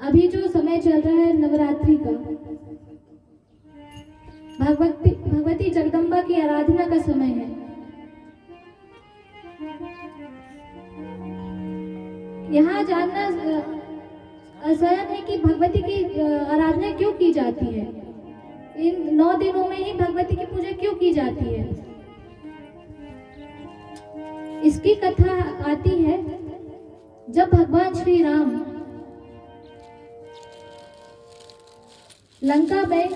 अभी जो समय चल रहा है नवरात्रि का, भगवती जगदम्बा की आराधना का समय है। यहाँ जानना आसान है कि भगवती की आराधना क्यों की जाती है, इन 9 दिनों में ही भगवती की पूजा क्यों की जाती है। इसकी कथा आती है जब भगवान श्री राम लंका में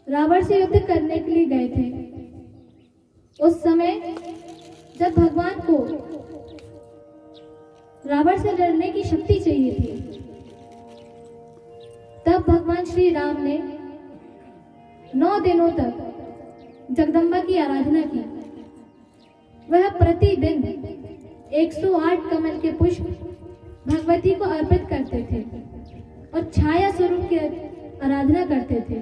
रावण से युद्ध करने के लिए गए थे। उस समय जब भगवान को रावण से लड़ने की शक्ति चाहिए थी, तब भगवान श्री राम ने 9 दिनों तक जगदम्बा की आराधना की। वह प्रतिदिन 108 कमल के पुष्प भगवती को अर्पित करते थे और छाया स्वरूप की आराधना करते थे।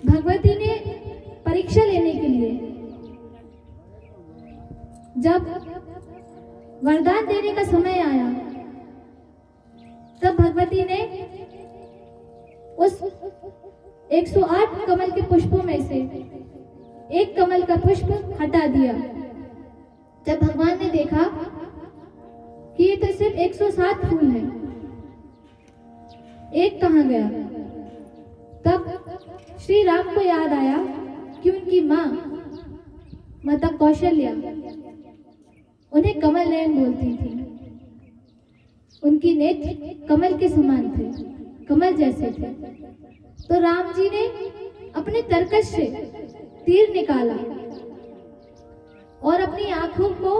भगवती ने परीक्षा लेने के लिए जब वरदान देने का समय आया, तब भगवती ने उस 108 कमल के पुष्पों में से एक कमल का पुष्प हटा दिया। जब भगवान ने देखा कि ये तो सिर्फ 107 फूल हैं, एक कहाँ गया, तब श्री राम को याद आया कि उनकी माँ माता कौशल्या उन्हें कमल नयन बोलती थी। उनकी नेत्र कमल के समान थे, कमल जैसे थे। तो राम जी ने अपने तरकश से तीर निकाला और अपनी आंखों को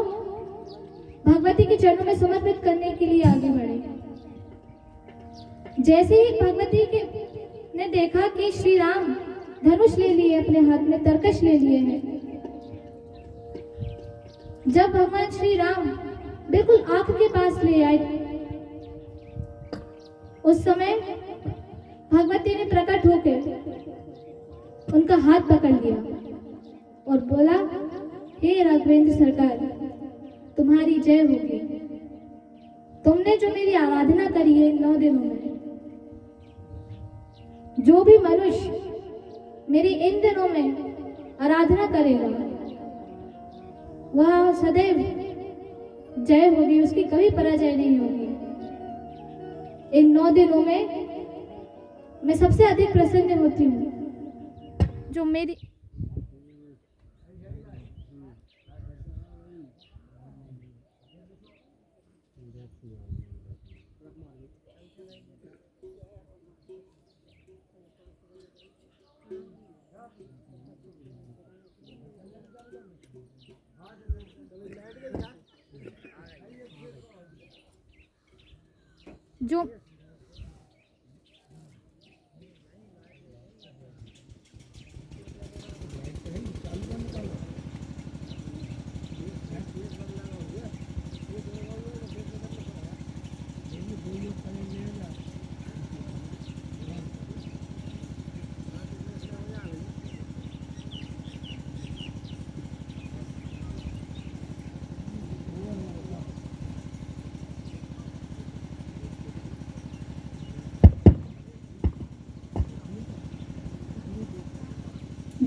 भगवती के चरणों में समर्पित करने के लिए आगे बढ़े। जैसे ही भगवती के ने देखा कि श्री राम धनुष ले लिए, अपने हाथ में तरकश ले लिए हैं, जब भगवान श्री राम बिल्कुल आंख के पास ले आए, उस समय भगवती ने प्रकट होकर उनका हाथ पकड़ लिया और बोला, हे राघवेंद्र सरकार, तुम्हारी जय होगी। तुमने जो मेरी आराधना करी है 9 दिनों में, जो भी मनुष्य मेरी इन दिनों में आराधना करेगा वह सदैव जय होगी, उसकी कभी पराजय नहीं होगी। इन 9 दिनों में मैं सबसे अधिक प्रसन्न होती हूँ जो मेरी जो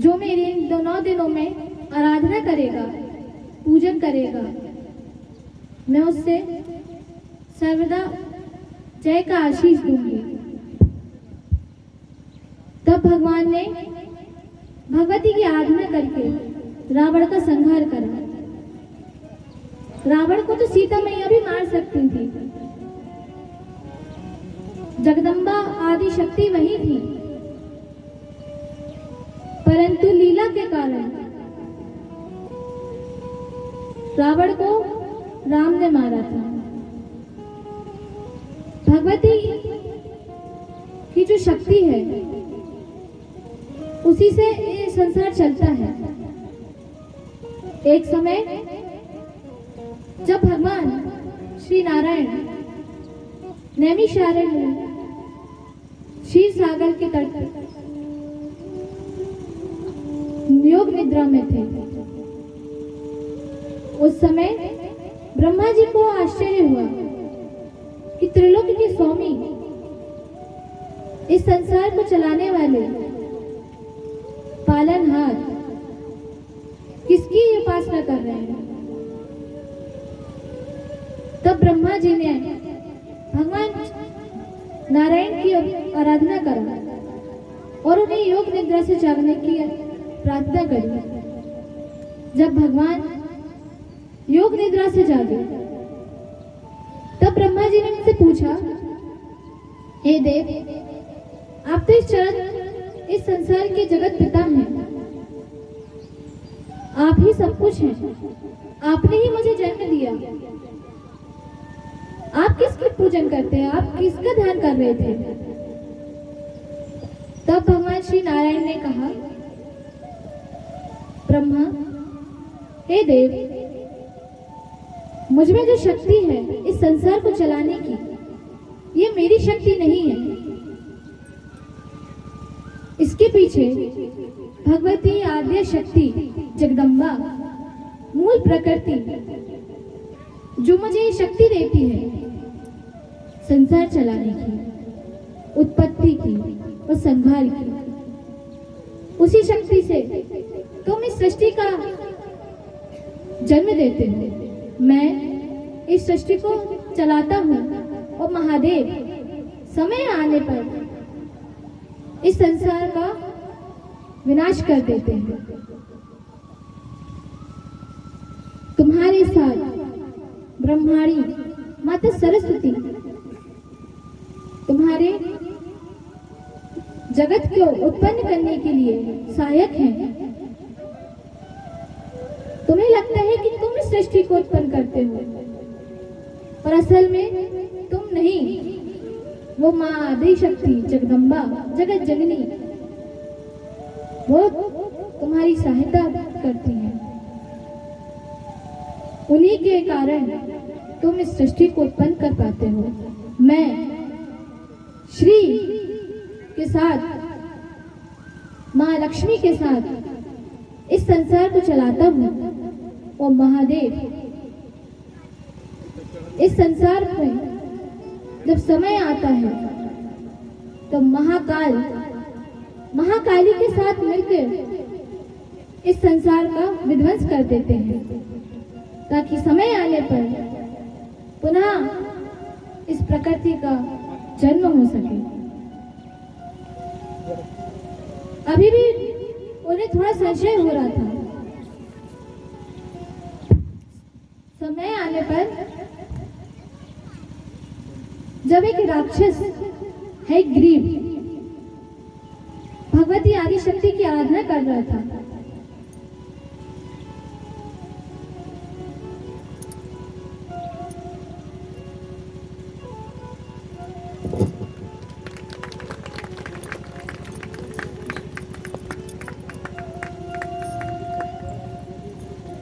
जो मेरे इन 9 दिनों में आराधना करेगा, पूजन करेगा, मैं उससे सर्वदा जय का आशीष दूंगी। तब भगवान ने भगवती की आराधना करके रावण का संहार करा। रावण को तो सीता मैया भी मार सकती थी। जगदम्बा आदि शक्ति वही थी, परंतु लीला के कारण रावण को राम ने मारा था। भगवती की जो शक्ति है उसी से ये संसार चलता है। एक समय जब भगवान श्री नारायण नैमिषारण्य में क्षीर सागर के तट पर योग निद्रा में थे, उस समय ब्रह्मा जी को आश्चर्य हुआ कि त्रिलोक के स्वामी, इस संसार को चलाने वाले पालनहार किसकी उपासना कर रहे हैं। तब ब्रह्मा जी ने भगवान नारायण की आराधना करा और उन्हें योग निद्रा से जागने की प्रार्थना करी। जब भगवान योग निद्रा से जागे तब ब्रह्मा जी ने उनसे पूछा, हे देव, आप तो इस संसार के जगत पिता हैं, आप ही सब कुछ हैं, आपने ही मुझे जन्म दिया, आप किसकी पूजन करते हैं, आप किसका ध्यान कर रहे थे। तब भगवान श्री नारायण ने कहा, ब्रह्मा, हे देव, मुझ में जो शक्ति है इस संसार को चलाने की, ये मेरी शक्ति नहीं है। इसके पीछे भगवती आद्य शक्ति जगदम्बा, मूल प्रकृति, जो मुझे शक्ति देती है संसार चलाने की, उत्पत्ति की और संहार की, उसी शक्ति से तुम इस सृष्टि का जन्म देते हो। मैं इस सृष्टि को चलाता हूँ और महादेव समय आने पर इस संसार का विनाश कर देते हैं। तुम्हारे साथ ब्रह्माणी माता सरस्वती तुम्हारे जगत को उत्पन्न करने के लिए सहायक हैं। तुम्हें लगता है कि तुम इस सृष्टि को उत्पन्न करते हो, पर असल में तुम नहीं, वो माँ आदि शक्ति जगदम्बा, जगत जननी, वो तुम्हारी सहायता करती है। उन्हीं के कारण तुम इस सृष्टि को उत्पन्न कर पाते हो। मैं श्री के साथ, माँ लक्ष्मी के साथ इस संसार को चलाता हूँ और महादेव इस संसार में जब समय आता है तो महाकाली के साथ मिलकर इस संसार का विध्वंस कर देते हैं, ताकि समय आने पर पुनः इस प्रकृति का जन्म हो सके। अभी भी उन्हें थोड़ा संशय हो रहा था। समय आने पर जब एक राक्षस है ग्रीव भगवती आदि शक्ति की आराधना कर रहा था,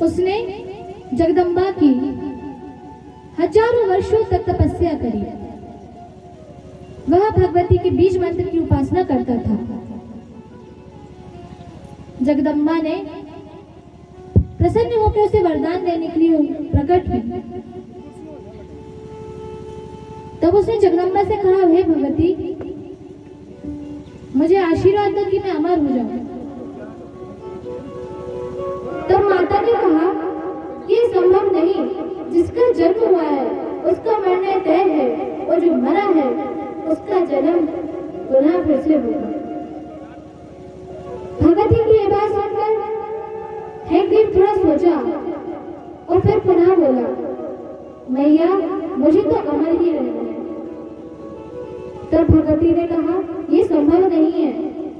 उसने जगदम्बा की हजारों वर्षों तक तपस्या करी। वह भगवती के बीज मंत्र की उपासना करता था। जगदम्बा ने प्रसन्न होकर उसे वरदान देने के लिए प्रकट हुई। तब उसने जगदम्बा से कहा, हे भगवती, मुझे आशीर्वाद दो कि मैं अमर हो जाऊं। जन्म पुनः फिर से होगा। भगवती की ये बात सुनकर हयग्रीव थोड़ा सोचा और फिर पुनः बोला, मैया मुझे तो अमर ही रहना है। तब भगवती ने कहा, ये संभव नहीं है,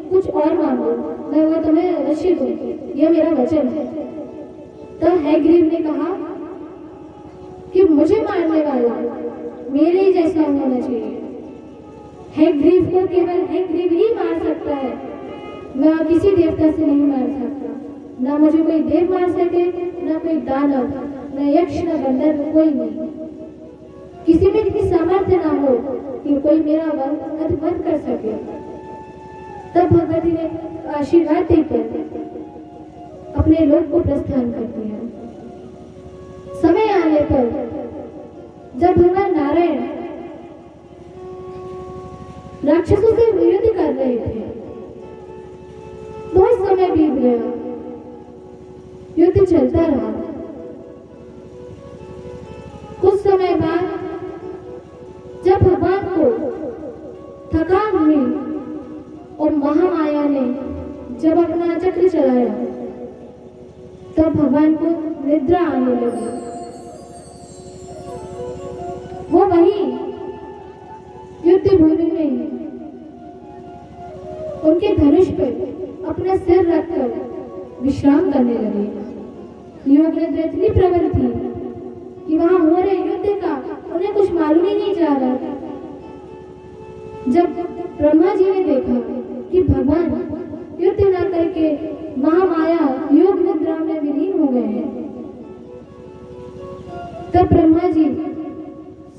कुछ और मांगो, मैं वो तुम्हें अवश्य दूंगी, यह मेरा वचन है। तब हयग्रीव ने कहा कि मुझे मारने वाला मेरे ही जैसा होना चाहिए। हयग्रीव को केवल हयग्रीव ही मार सकता है, मैं किसी देवता से नहीं मार सकता। ना मुझे कोई देव मार सके, ना कोई दानव, न यक्ष, न गंधर्व, कोई नहीं। किसी में इतनी सामर्थ्य ना हो कि कोई मेरा वध कर सके। तब भगवती ने आशीर्वाद देकर अपने लोक को प्रस्थान कर दिया। समय आने पर जब भगवान नारायण राक्षसों से युद्ध कर रहे थे, बहुत समय बीत गया, युद्ध चलता रहा। कुछ समय बाद जब भगवान को थकान हुई और महामाया ने जब अपना चक्र चलाया, तब भगवान को निद्रा आने लगी। वो वहीं युद्ध भूमि में उनके धनुष पर अपना सिर रखकर विश्राम करने लगे। योग निद्रा इतनी प्रबल थी कि वहां हो रहे युद्ध का उन्हें कुछ मालूम ही नहीं जा रहा था। जब ब्रह्मा जी ने देखा कि भगवान युद्ध न करके महामाया योग निद्रा में विलीन हो गए हैं, तब ब्रह्मा जी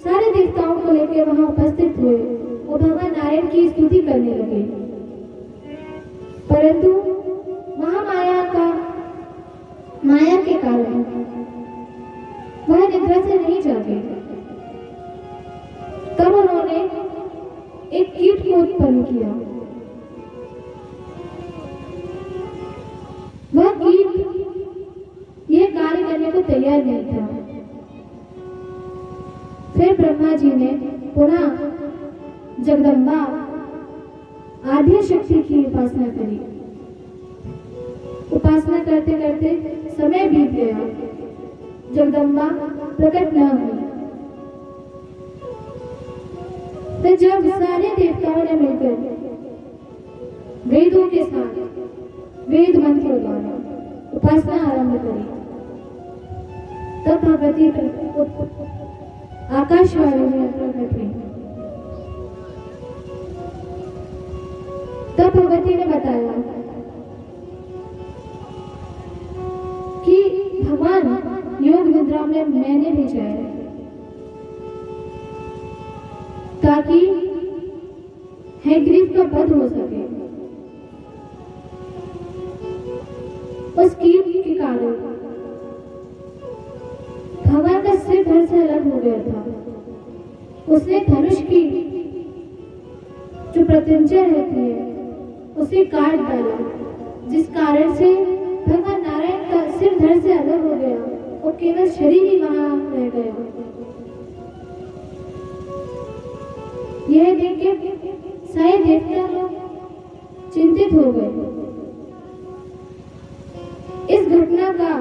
सारे देवताओं को लेकर वहां उपस्थित हुए और भगवान नारायण की स्तुति करने लगे। परंतु माया के कारण वह निद्रा से नहीं जागे। तब उन्होंने एक कीट को उत्पन्न किया। वह कीट यह कार्य करने को तैयार नहीं था। फिर ब्रह्मा जी ने पुनः जगदम्बा आद्य शक्ति की उपासना करी। उपासना करते करते समय बीत गया, जगदम्बा प्रकट न हुई। तो जब सारे देवताओं ने मिलकर वेदों के साथ वेद मंत्रों द्वारा उपासना आरंभ करी, तब भगवती आकाशवाणी में प्रकट हुई। तब भगवती ने बताया कि भगवान योग निद्रा में मैंने भेजा है ताकि हयग्रीव का वध हो सके। उस कीट के कारण भगवान का सिर धड़ से अलग हो गया था। उसने धनुष की जो प्रत्यंचा रहती है उसे काट डाला, जिस कारण से भगवान नारायण का सिर धड़ से अलग हो गया और केवल शरीर ही वहां रह गया। यह देख के सारे देवता लोग चिंतित हो गए। इस घटना का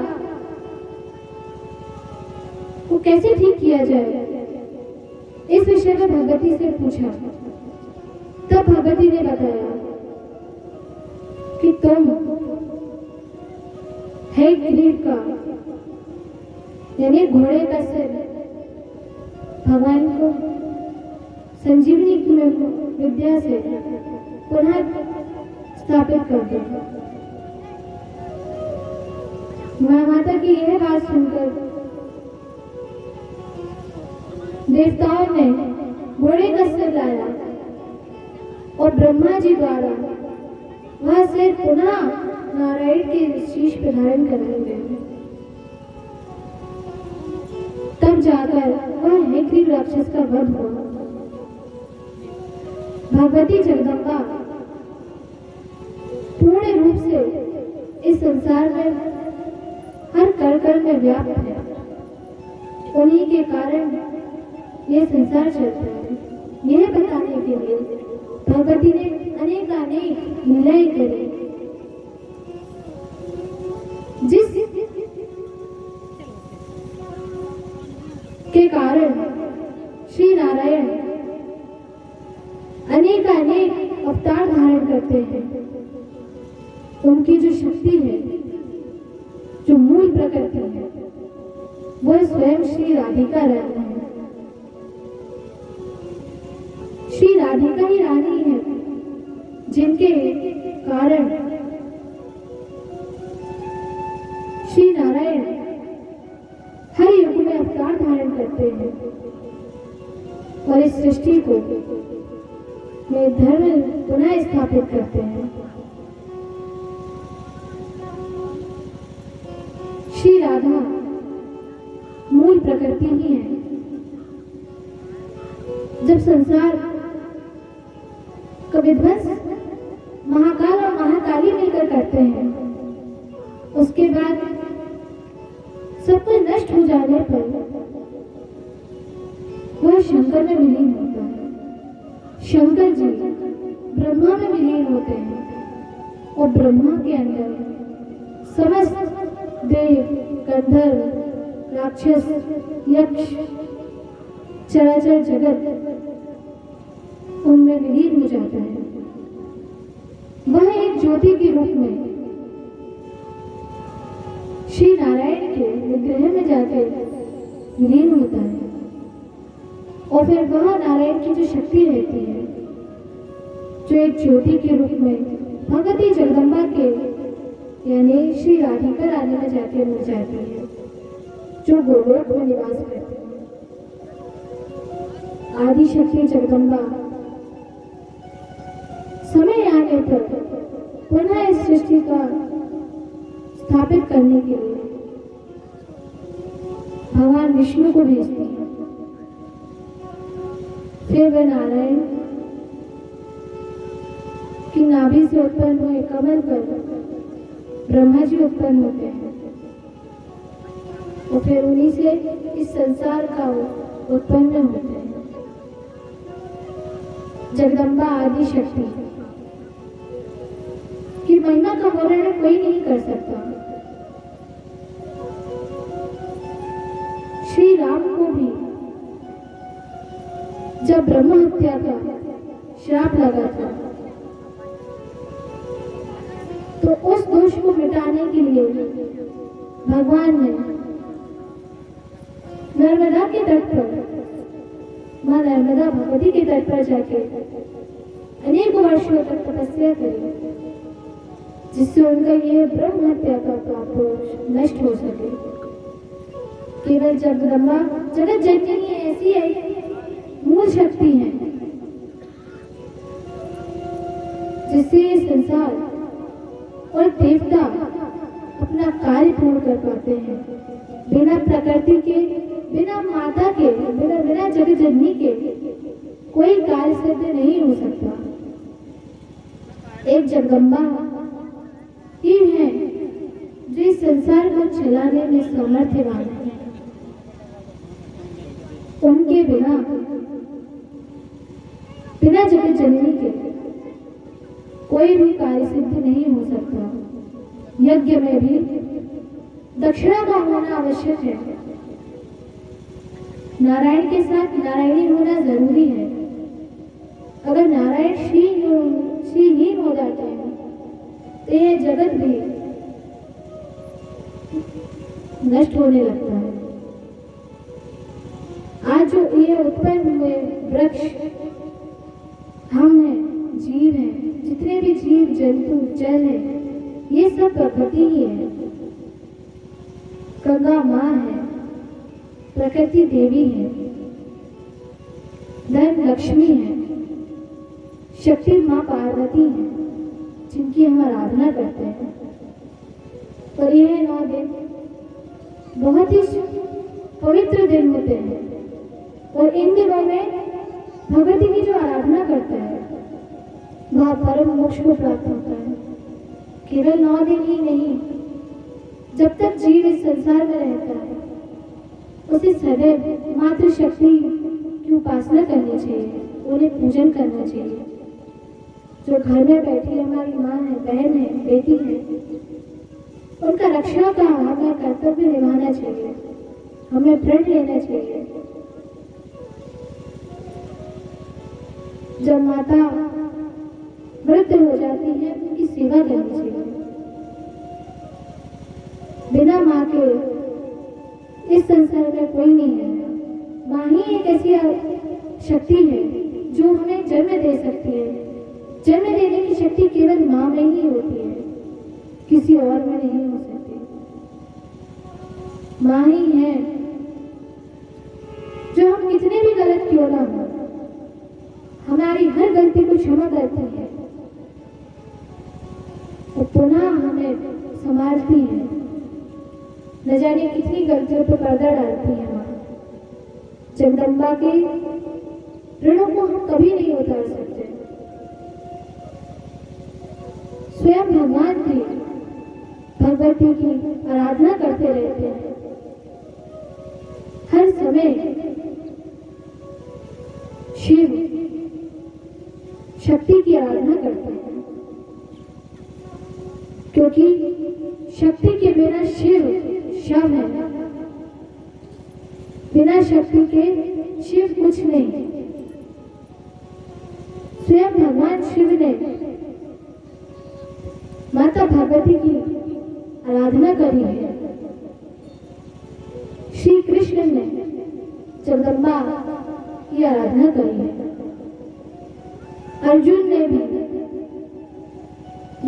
वो कैसे ठीक किया जाए, इस विषय में भगवती से पूछा। तब भगवती ने बताया कि तुम हयग्रीव का यानी घोड़े का सिर भगवान को संजीवनी की विद्या से पुनः स्थापित कर दो। माता की यह बात सुनकर देवताओं ने घोड़े का सिर लाया और ब्रह्मा जी द्वारा वह सिर पुनः नारायण के शीश पर धारण कराए गए। तब जाकर वह हयग्रीव राक्षस का वध हुआ। भगवती जगदम्बा पूर्ण रूप से इस संसार में हर कण में व्याप्त है। उन्हीं के कारण यह संसार चलता है। यह बताने के लिए भगवती ने अनेक लीलाएं करी, जिस के कारण श्री नारायण अनेक अवतार धारण करते हैं। उनकी जो शक्ति है, जो मूल प्रकृति है, वह स्वयं श्री राधिका रानी है। श्री राधिका ही रानी है जिनके कारण श्री नारायण हर युग में अवतार धारण करते हैं और इस सृष्टि को में धर्म पुनः स्थापित करते हैं। श्री राधा मूल प्रकृति ही है। जब संसार का विध्वंस महाकाल और महाकाली मिलकर करते हैं, उसके बाद सब कुछ नष्ट हो जाने पर वह शंकर में विलीन होता है। शंकर जी ब्रह्मा में विलीन होते हैं और ब्रह्मा के अंदर समस्त देव, गंधर्व, राक्षस, यक्ष, चराचर जगत उनमें विलीन हो जाता है। वह एक ज्योति के रूप में श्री नारायण के विग्रह में जाकर विलीन होता है और फिर वह नारायण की जो शक्ति रहती है, जो एक ज्योति के रूप में भगवती जगदम्बा के यानी श्री राधिका रानी में जाकर मिल जाती है, जो गोलोक में निवास करती है। आदि शक्ति जगदम्बा समय आने पर पुनः इस सृष्टि का स्थापित करने के लिए भगवान विष्णु को भेजती है। फिर वे नारायण की नाभि से उत्पन्न हुए कमल पर ब्रह्मा जी उत्पन्न होते हैं और फिर उन्हीं से इस संसार का उत्पन्न होते हैं। जगदम्बा आदि शक्ति की महिमा का वर्णन कोई नहीं कर सकता। श्री राम को भी जब ब्रह्म हत्या का श्राप लगा था, तो उस दोष को मिटाने के लिए भगवान ने नर्मदा के तट पर, मां नर्मदा भगवती के तट पर जाके अनेक वर्षों तक तपस्या करी, जिससे उनका यह ब्रह्म हत्या का पाप नष्ट हो सके। केवल जगदम्बा जगत जननी ऐसी है मूल शक्ति है जिससे संसार और देवता अपना कार्य पूर्ण कर पाते हैं। बिना प्रकृति के, बिना माता के, बिना जगत जननी के कोई कार्य सिद्ध नहीं हो सकता। एक जगदम्बा ही है जो इस संसार को चलाने में सामर्थ्यवान है। उनके बिना जगत जननी के कोई भी कार्य सिद्ध नहीं हो सकता। यज्ञ में भी दक्षिणा का होना आवश्यक है। नारायण के साथ नारायणी होना जरूरी है। अगर नारायण श्रीहीन हो जाते हैं तो यह जगत भी नष्ट होने लगता है। आज जो ये उत्पन्न हुए वृक्ष, हम हैं, जीव हैं, जितने भी जीव जंतु जल है, ये सब प्रकृति ही है। गंगा माँ है, प्रकृति देवी है, धन लक्ष्मी है, शक्ति माँ पार्वती है, जिनकी हम आराधना करते हैं। और यह 9 दिन बहुत ही पवित्र दिन होते हैं और इन दिनों में भगवती की जो आराधना करता है वह परम मोक्ष को प्राप्त होता है। केवल 9 दिन ही नहीं, जब तक जीव इस संसार में रहता है उसे सदैव मातृ शक्ति की उपासना करनी चाहिए, उन्हें पूजन करना चाहिए। जो घर में बैठी हमारी माँ है, बहन है, बेटी है, उनका रक्षा का हमें कर्तव्य निभाना चाहिए, हमें प्रण लेना चाहिए। जब माता वृद्ध हो जाती है उनकी सेवा करनी चाहिए। बिना माँ के इस संसार में कोई नहीं है। माँ ही एक ऐसी शक्ति है जो हमें जन्म दे सकती है। जन्म देने की शक्ति केवल माँ में ही होती है, किसी और में नहीं हो सकती। माँ ही है जो हम कितने भी गलत क्यों ना हो, हमारी हर गलती को क्षमा करती है और पुनः हमें संभालती है। न जाने कितनी गलतियों पर पर्दा डालती है माँ। जगदम्बा के ऋणों को हम कभी नहीं उतार सकते। स्वयं भगवान भी भगवती की आराधना करते रहते हैं। हर समय शिव शक्ति की आराधना करते हैं, क्योंकि शक्ति के बिना शिव शव है। बिना शक्ति के शिव कुछ नहीं। स्वयं भगवान शिव ने माता भगवती की आराधना करी है। श्री कृष्ण ने जगदम्बा की आराधना करी है। अर्जुन ने भी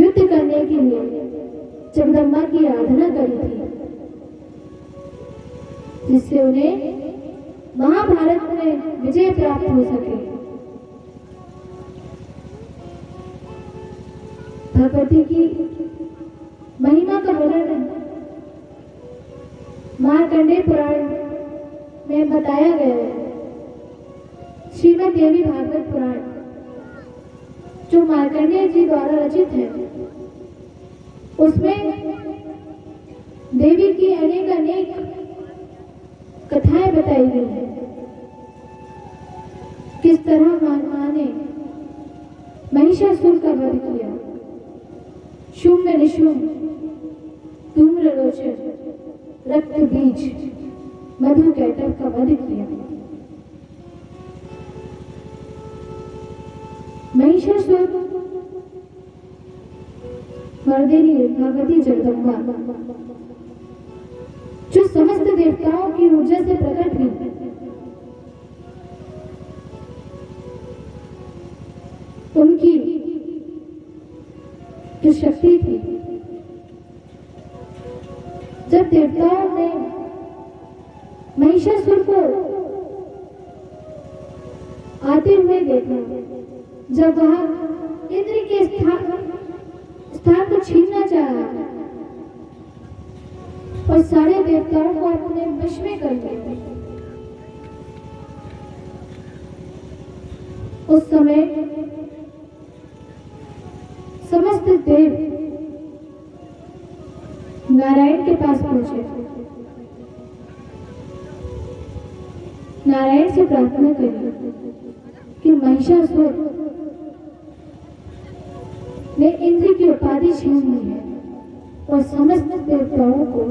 युद्ध करने के लिए जगदम्बा की आराधना करी थी, जिससे उन्हें महाभारत में विजय प्राप्त हो सके। भगवती की महिमा का वर्णन मार्कंडेय पुराण में बताया गया है। श्रीमद् देवी भागवत पुराण जो मार्कंडेय जी द्वारा रचित है, उसमें देवी की अनेक कथाएं बताई गई हैं। किस तरह मां ने महिषासुर का वध किया, शुंभ निशुंभ, धूम्रलोचन, रक्त बीज, मधु कैटभ का वध किया। महिषासुर मर्दिनी भगवती जगदम्बा जो समस्त देवताओं की ऊर्जा से प्रकट हुई, उनकी जो शक्ति थी, जब देवताओं ने महिषासुर को आते हुए देखा, जब वह इंद्र के स्थान को छीनना चाहा और सारे देवताओं को अपने वश में कर लिया, उस समय समस्त देव नारायण के पास पहुंचे। नारायण से प्रार्थना करी कि महिषासुर ने इंद्र की उपाधि छीन ली है और समस्त देवताओं को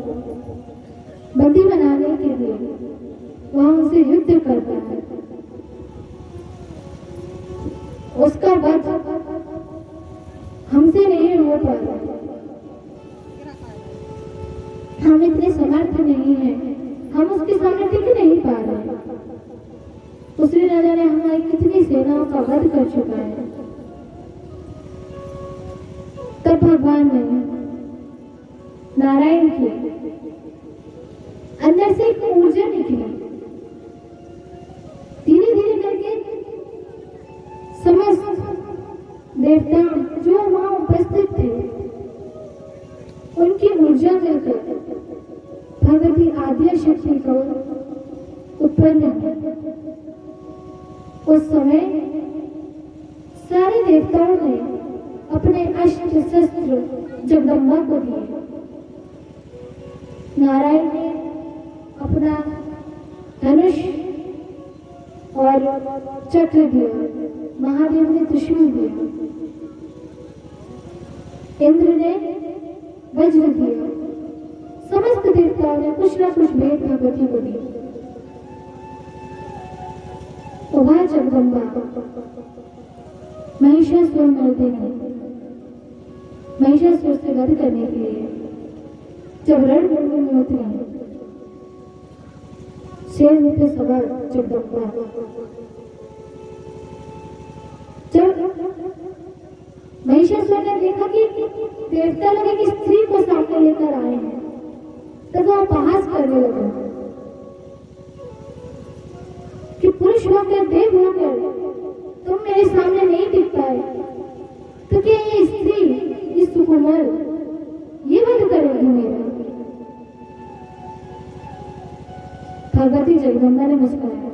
बंदी बनाने के लिए वह उनसे युद्ध करता है। उसका वध हमसे नहीं हो पा रहा, हम इतने समर्थ नहीं हैं, हम उसके सामने टिक नहीं पा रहे। उसने न जाने हमारी कितनी सेनाओं का वध कर चुका है। तब भगवान ने नारायण की अंदर से एक ऊर्जा निकली, धीरे धीरे करके समस्त देवता जो वहां उपस्थित थे, उनकी ऊर्जा मिलकर भगवती आद्य शक्ति को उत्पन्न हुई। उस समय सारे देवताओं ने अपने अस्त्र शस्त्र जगदम्बा को दिए। नारायण ने अपना धनुष और चक्र दिया महादेव ने त्रिशूल दिया, इंद्र ने वज्र दिया, समस्त देवताओं ने कुछ ना कुछ भेंट भगवती को दी। वह जगदम्बा महिषासुर मर्दिनी महिषासुर से वध करने के लिए जब रणभूमि में उतरी, शेर पे सवार जगदम्बा जब महिषासुर ने देखा कि देवता लोग एक स्त्री को सामने लेकर आए हैं, तब वो उपहास करने लगा कि पुरुष होकर देव होकर तुम मेरे सामने नहीं दिख पाए, तो क्या ये स्त्री, ये सुकुमार, ये वध करेगी मेरा? भगवती जगदम्बा ने मुस्कुराया।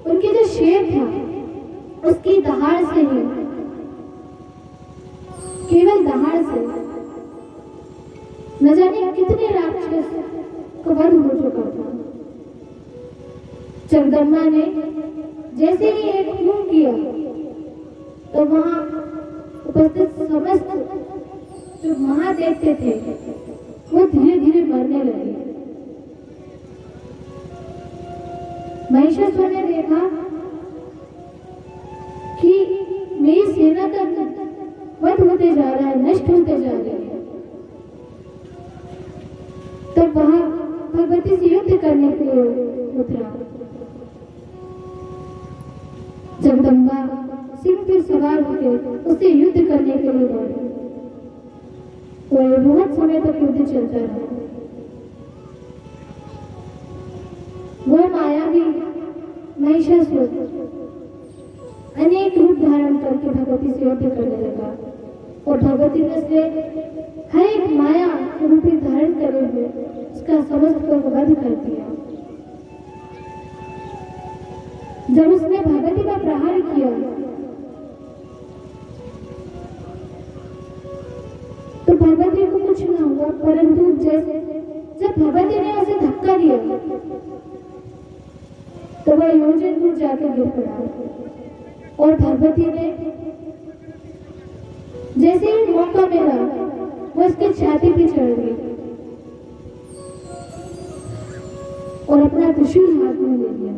उनके जो शेर था उसकी दहाड़ से ही, केवल दहाड़ से न जाने कितने राक्षस का वध हो चुका था। जगदम्बा ने जैसे ही एक खून किया तो वहां उपस्थित समस्त जो महादेवते थे वो धीरे धीरे मरने लगे। महिषासुर ने देखा कि मेरी सेना का वध होते जा रहा है, नष्ट होते जा रही है। तब वह भगवती से युद्ध करने के लिए उतरा। जगदम्बा सिंह पर सवार होकर उससे युद्ध करने के लिए दौड़ी और बहुत समय तक युद्ध चलता रहा। वो मायावी महिषासुर अनेक रूप धारण करके भगवती से युद्ध करने लगा और भगवती ने उसे हर एक माया रूप धारण करे हुए उसका समस्त को वध कर दिया। जब उसने भगवती पर प्रहार किया तो भगवती को कुछ न हुआ, परंतु जब भगवती ने उसे धक्का दिया तो वह योजन दूर जाकर गिर पड़ा और भगवती ने जैसे ही मौका मिला वो उसकी छाती पे चढ़ गई और अपना त्रिशूल हाथ में ले लिया।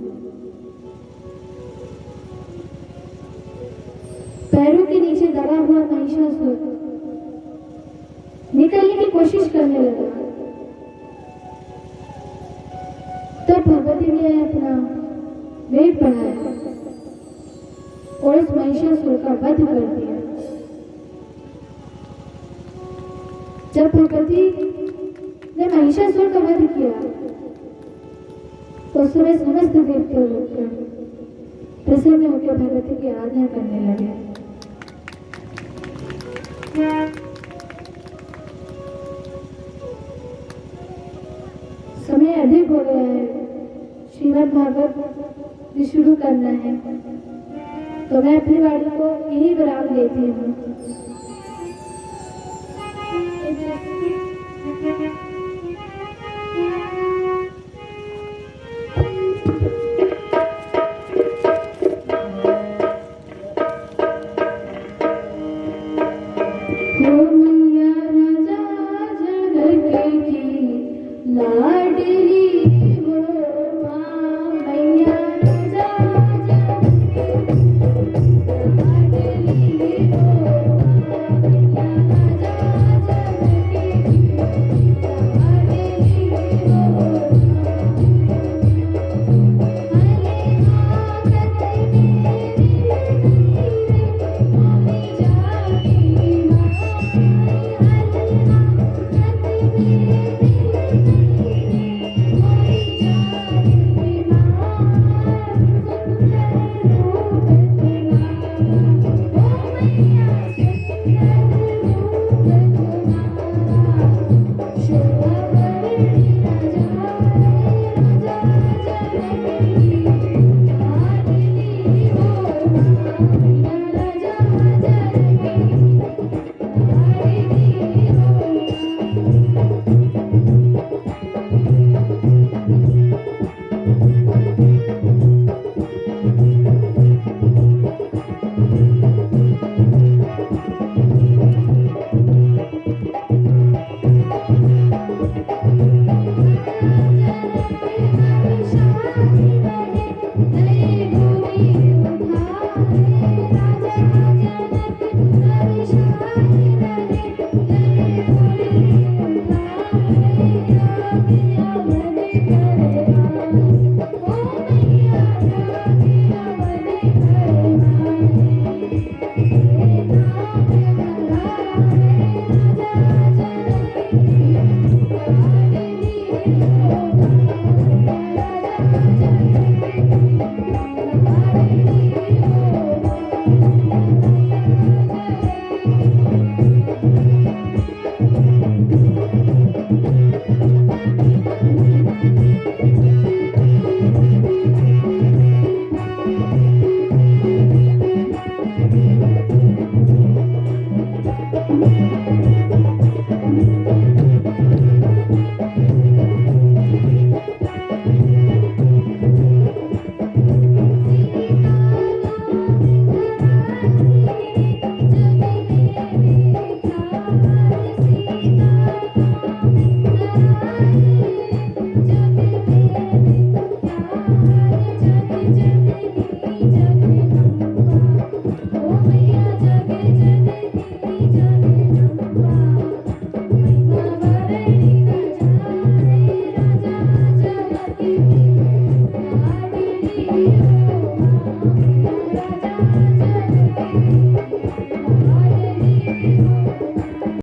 पैरों के नीचे दबा हुआ महिषासुर निकलने की कोशिश करने लगा। तब भगवती ने अपना वेग बढ़ाया और उस महिषासुर का वध कर दिया। जब भगवती ने महिषासुर का वध किया तो उस समय समस्त देवता लोग प्रसन्न होकर भगवती की आराधना करने लगे। समय अधिक हो गया है, श्रीमद् भागवत भी शुरू करना है, तो मैं अपनी वाणी को यही विराम देती हूँ।